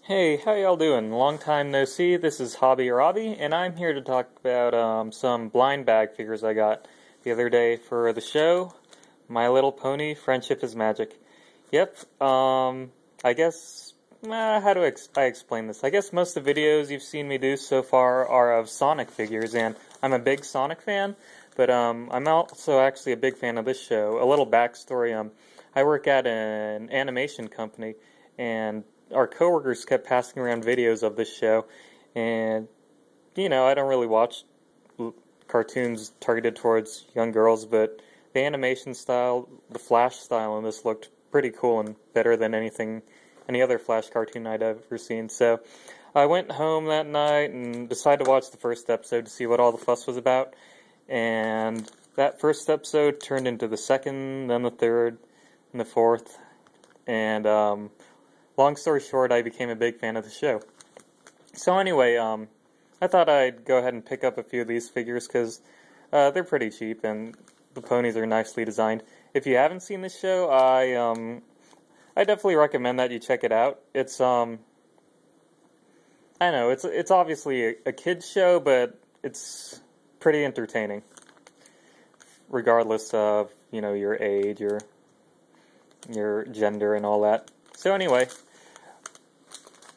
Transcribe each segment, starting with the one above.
Hey, how y'all doing? Long time no see. This is Hobby Robbie, and I'm here to talk about some blind bag figures I got the other day for the show. My Little Pony: Friendship is Magic. Yep. I guess how do I explain this? I guess most of the videos you've seen me do so far are of Sonic figures, and I'm a big Sonic fan. But I'm also actually a big fan of this show. A little backstory: I work at an animation company, and our coworkers kept passing around videos of this show, and I don't really watch cartoons targeted towards young girls, but the animation style, the Flash style in this looked pretty cool and better than any other Flash cartoon I'd ever seen. So I went home that night and decided to watch the first episode to see what all the fuss was about, and that first episode turned into the second, then the third, and the fourth, and long story short, I became a big fan of the show. So anyway, I thought I'd go ahead and pick up a few of these figures because they're pretty cheap and the ponies are nicely designed. If you haven't seen this show, I definitely recommend that you check it out. It's I know it's obviously a kids show, but it's pretty entertaining, regardless of your age or your gender and all that. So anyway,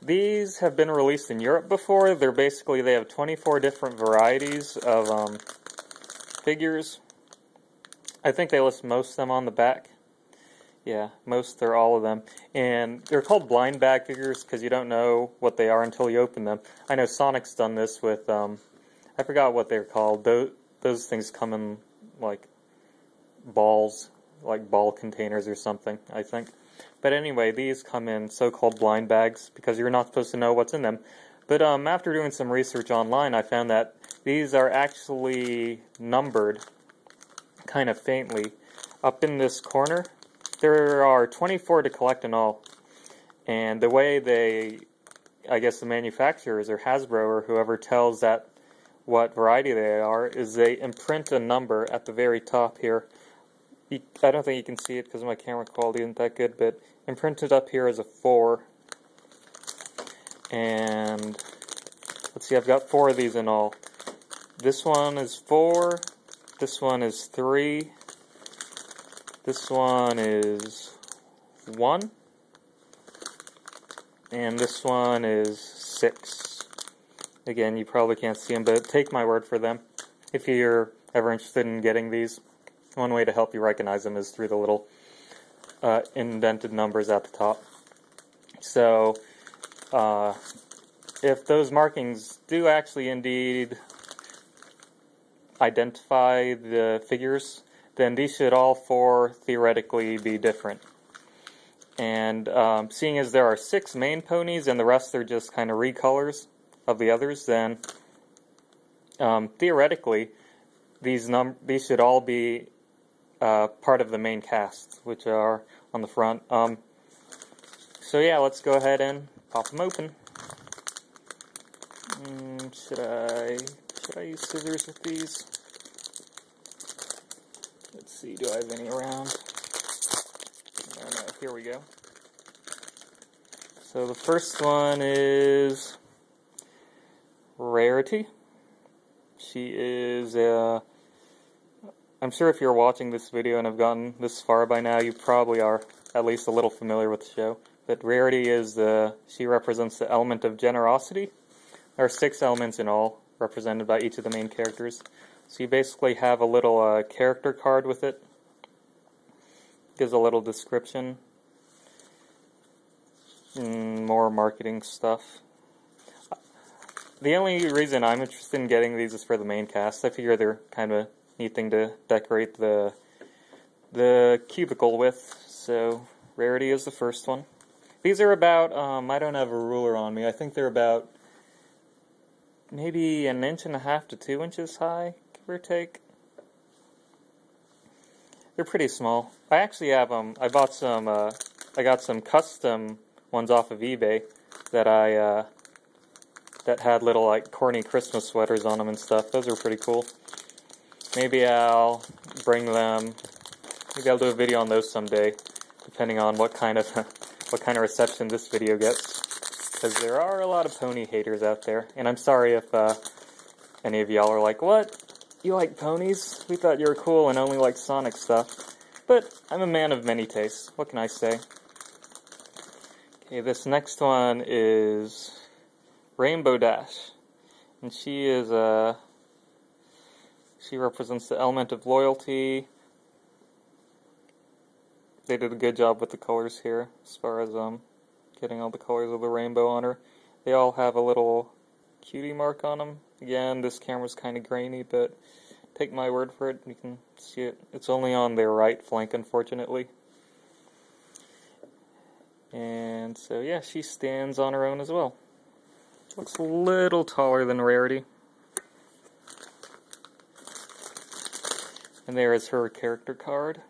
these have been released in Europe before. They have 24 different varieties of figures. I think they list most of them on the back. Yeah, most or all of them. And they're called blind bag figures because you don't know what they are until you open them. I know Sonic's done this with, I forgot what they're called. Those things come in like balls, like ball containers or something, I think. But anyway, these come in so-called blind bags because you're not supposed to know what's in them. But after doing some research online, I found that these are actually numbered kind of faintly. Up in this corner, there are 24 to collect in all. And the way I guess the manufacturers or Hasbro or whoever tells that what variety they are, is they imprint a number at the very top here. I don't think you can see it because my camera quality isn't that good, but imprinted up here is a 4. And let's see, I've got 4 of these in all. This one is 4, this one is 3, this one is 1, and this one is 6. Again, you probably can't see them, but take my word for them. If you're ever interested in getting these, one way to help you recognize them is through the little indented numbers at the top. So, if those markings do actually indeed identify the figures, then these should all 4 theoretically be different. And seeing as there are 6 main ponies and the rest are just kind of recolors of the others, then theoretically these should all be part of the main cast, which are on the front. So yeah, let's go ahead and pop them open. Should I use scissors with these? Let's see, do I have any around? Oh no, here we go. So the first one is Rarity. She is I'm sure if you're watching this video and have gotten this far by now, you probably are at least a little familiar with the show. But Rarity she represents the element of generosity. There are 6 elements in all, represented by each of the main characters. So you basically have a little character card with it. Gives a little description. More marketing stuff. The only reason I'm interested in getting these is for the main cast. I figure they're kind of neat thing to decorate the cubicle with. So Rarity is the first one. These are about, I don't have a ruler on me, I think they're about maybe 1.5 to 2 inches high, give or take. They're pretty small. I actually have I got some custom ones off of eBay that that had little like corny Christmas sweaters on them and stuff. Those are pretty cool. Maybe I'll bring them. Maybe I'll do a video on those someday, depending on what kind of reception this video gets. because there are a lot of pony haters out there, and I'm sorry if any of y'all are like, what? You like ponies? We thought you were cool and only liked Sonic stuff. But I'm a man of many tastes. What can I say? Okay, this next one is Rainbow Dash. And she is, she represents the element of loyalty. They did a good job with the colors here, as far as, getting all the colors of the rainbow on her. They all have a little cutie mark on them. Again, this camera's kind of grainy, but take my word for it, you can see it. It's only on their right flank, unfortunately. And so, yeah, she stands on her own as well. Looks a little taller than Rarity. And there is her character card.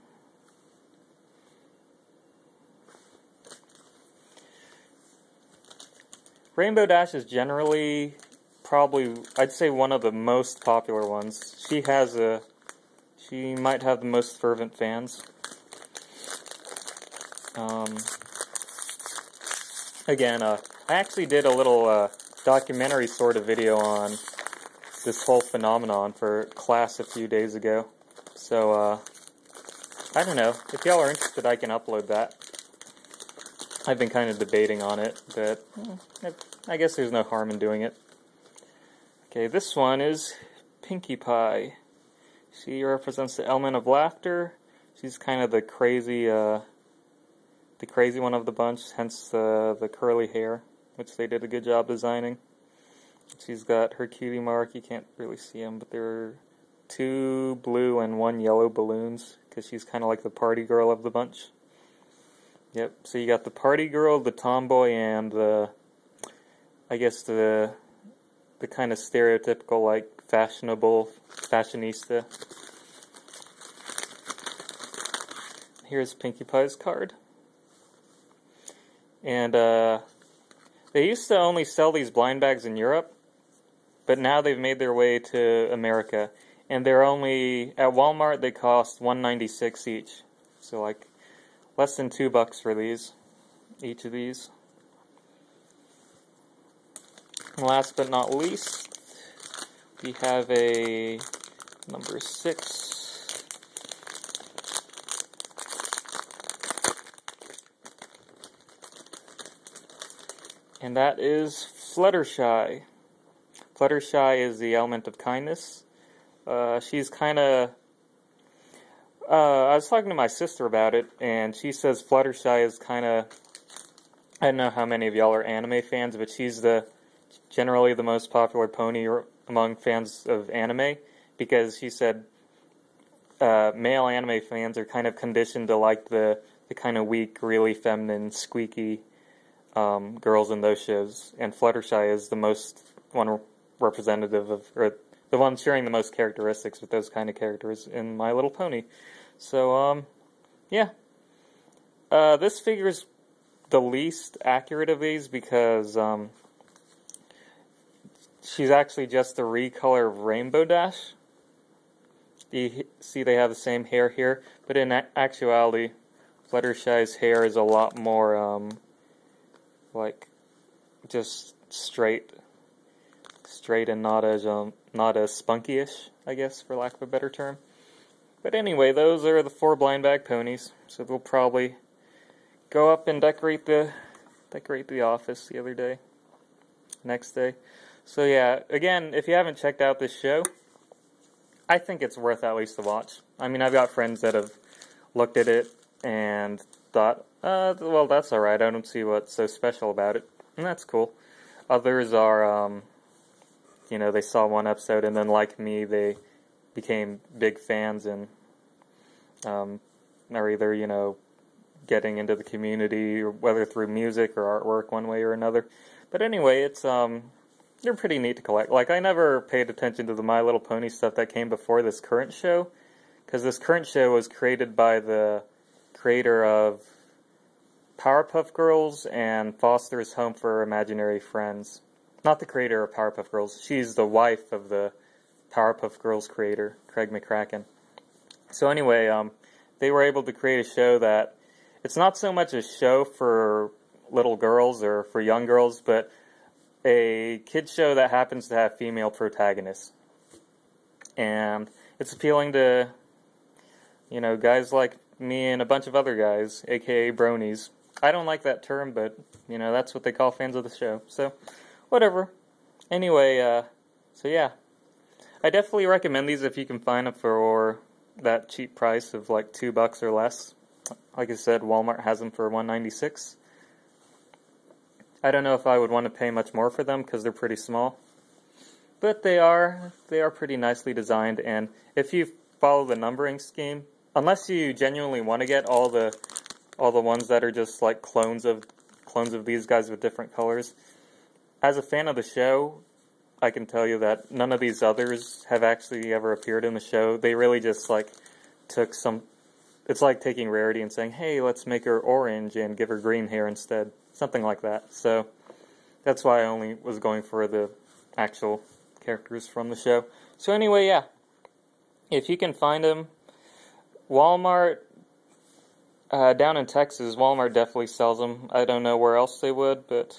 Rainbow Dash is generally probably, I'd say, one of the most popular ones. She might have the most fervent fans. Again, I actually did a little documentary sort of video on this whole phenomenon for class a few days ago. So, I don't know. If y'all are interested, I can upload that. I've been kind of debating on it, but I guess there's no harm in doing it. Okay, this one is Pinkie Pie. She represents the element of laughter. She's kind of the crazy one of the bunch, hence the curly hair, which they did a good job designing. She's got her cutie mark. You can't really see them, but there are 2 blue and 1 yellow balloons, because she's kind of like the party girl of the bunch. Yep, so you got the party girl, the tomboy, and I guess the kind of stereotypical, like, fashionista. Here's Pinkie Pie's card. And they used to only sell these blind bags in Europe, but now they've made their way to America. And they're only, at Walmart, they cost $1.96 each. So, like, less than $2 for these, each of these. And last but not least, we have a number 6. And that is Fluttershy. Fluttershy is the element of kindness. She's kind of... I was talking to my sister about it, and she says Fluttershy is kind of... I don't know how many of y'all are anime fans, but she's generally the most popular pony among fans of anime, because she said male anime fans are kind of conditioned to like the kind of weak, really feminine, squeaky girls in those shows, and Fluttershy is the most one representative of, or the one sharing the most characteristics with those kind of characters in My Little Pony. So, yeah. This figure's the least accurate of these because she's actually just a recolor of Rainbow Dash. You see they have the same hair here, but in actuality, Fluttershy's hair is a lot more, like, just straight and not as spunky-ish, I guess, for lack of a better term. But anyway, those are the 4 blind bag ponies, so they'll probably go up and decorate the office next day. So yeah, again, if you haven't checked out this show, I think it's worth at least a watch. I mean, I've got friends that have looked at it and thought, well, that's alright, I don't see what's so special about it, and that's cool. Others are, you know, they saw one episode and then, like me, they became big fans and are either, you know, getting into the community, or whether through music or artwork one way or another. But anyway, it's, they're pretty neat to collect. Like, I never paid attention to the My Little Pony stuff that came before this current show, because this current show was created by the creator of Powerpuff Girls and Foster's Home for Imaginary Friends. Not the creator of Powerpuff Girls. She's the wife of the Powerpuff Girls creator, Craig McCracken. So anyway, they were able to create a show that, it's not so much a show for little girls or for young girls, but a kids show that happens to have female protagonists. And it's appealing to, you know, guys like me and a bunch of other guys, aka bronies. I don't like that term, but, you know, that's what they call fans of the show. So, whatever. Anyway, so yeah. I definitely recommend these if you can find them for that cheap price of like $2 or less. Like I said, Walmart has them for $1.96. I don't know if I would want to pay much more for them because they're pretty small. But they are pretty nicely designed, and if you follow the numbering scheme, unless you genuinely want to get all the ones that are just like clones of these guys with different colors, as a fan of the show, I can tell you that none of these others have actually ever appeared in the show. They really just like took some, it's like taking Rarity and saying, hey, let's make her orange and give her green hair instead. Something like that. So that's why I only was going for the actual characters from the show. So anyway, yeah. If you can find them, Walmart, down in Texas, Walmart definitely sells them. I don't know where else they would, but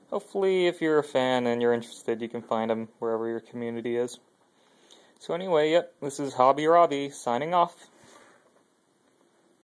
hopefully if you're a fan and you're interested, you can find them wherever your community is. So anyway, yep, this is Hobby Robbie signing off.